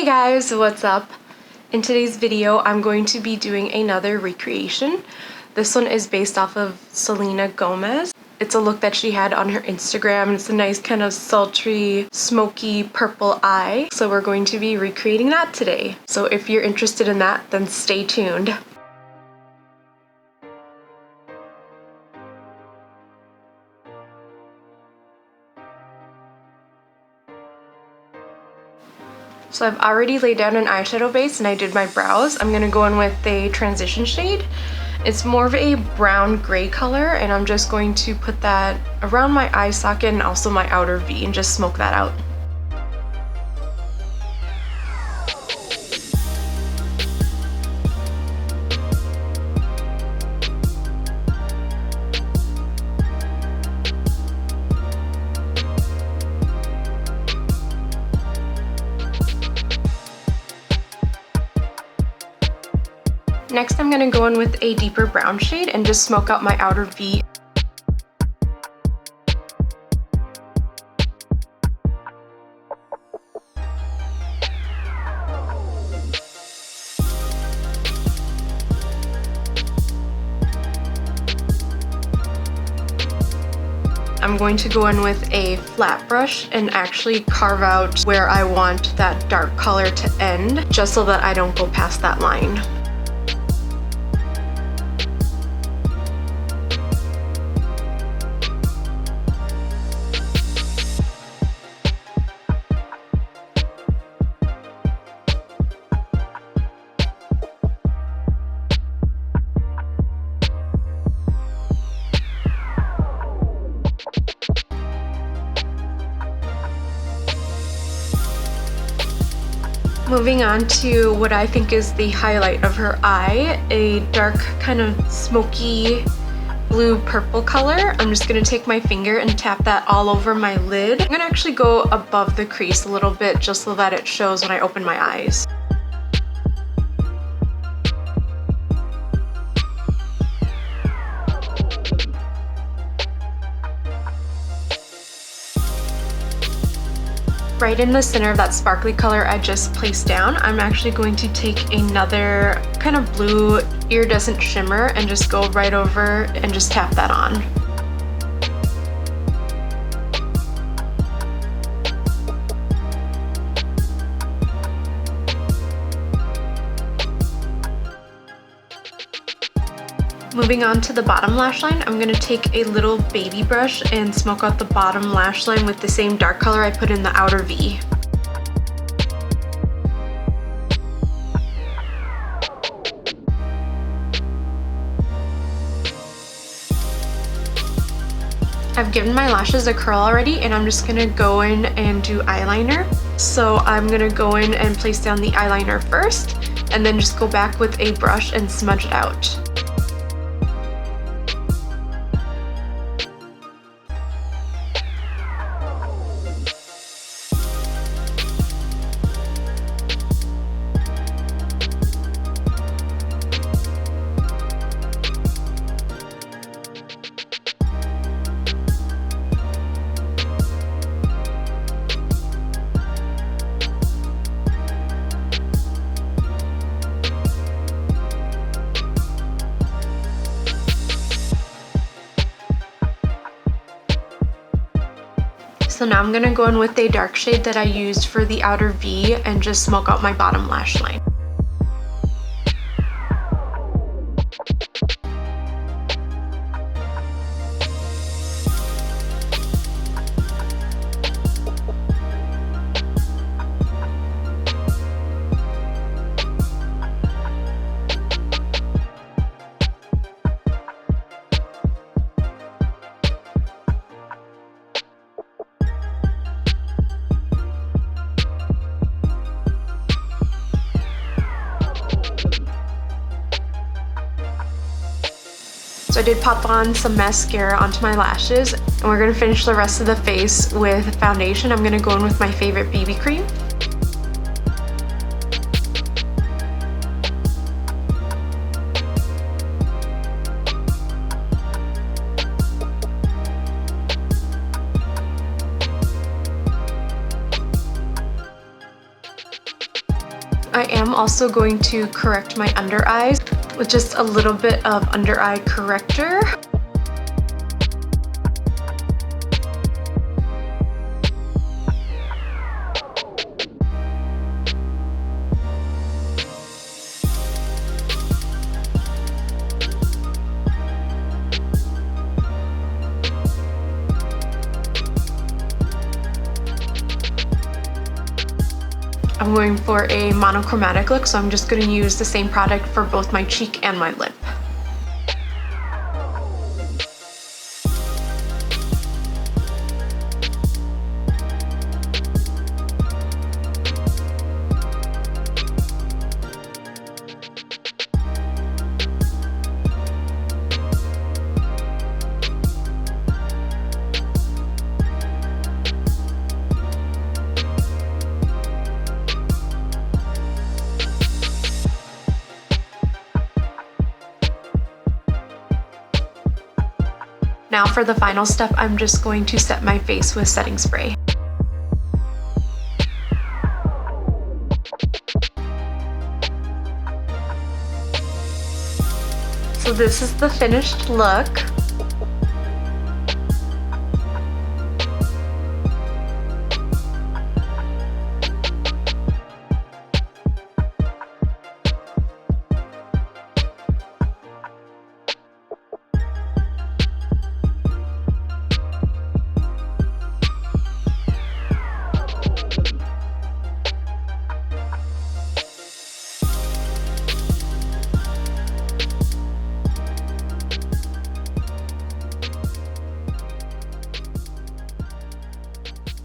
Hey guys, what's up? In today's video, I'm going to be doing another recreation. This one is based off of Selena Gomez. It's a look that she had on her Instagram. It's a nice kind of sultry, smoky purple eye. So we're going to be recreating that today. So if you're interested in that, then stay tuned. So I've already laid down an eyeshadow base and I did my brows. I'm going to go in with a transition shade. It's more of a brown gray color and I'm just going to put that around my eye socket and also my outer V and just smoke that out. Next, I'm going to go in with a deeper brown shade and just smoke out my outer V. I'm going to go in with a flat brush and actually carve out where I want that dark color to end, just so that I don't go past that line. Moving on to what I think is the highlight of her eye, a dark kind of smoky blue purple color. I'm just going to take my finger and tap that all over my lid. I'm going to actually go above the crease a little bit just so that it shows when I open my eyes. Right in the center of that sparkly color I just placed down, I'm actually going to take another kind of blue iridescent shimmer and just go right over and just tap that on. Moving on to the bottom lash line, I'm going to take a little baby brush and smoke out the bottom lash line with the same dark color I put in the outer V. I've given my lashes a curl already and I'm just going to go in and do eyeliner. So I'm going to go in and place down the eyeliner first and then just go back with a brush and smudge it out. So now I'm going to go in with a dark shade that I used for the outer V and just smoke out my bottom lash line. So I did pop on some mascara onto my lashes, and we're going to finish the rest of the face with foundation. I'm going to go in with my favorite BB cream. I am also going to correct my under eyes with just a little bit of under eye corrector. I'm going for a monochromatic look, so I'm just going to use the same product for both my cheek and my lip. Now for the final step, I'm just going to set my face with setting spray. So this is the finished look.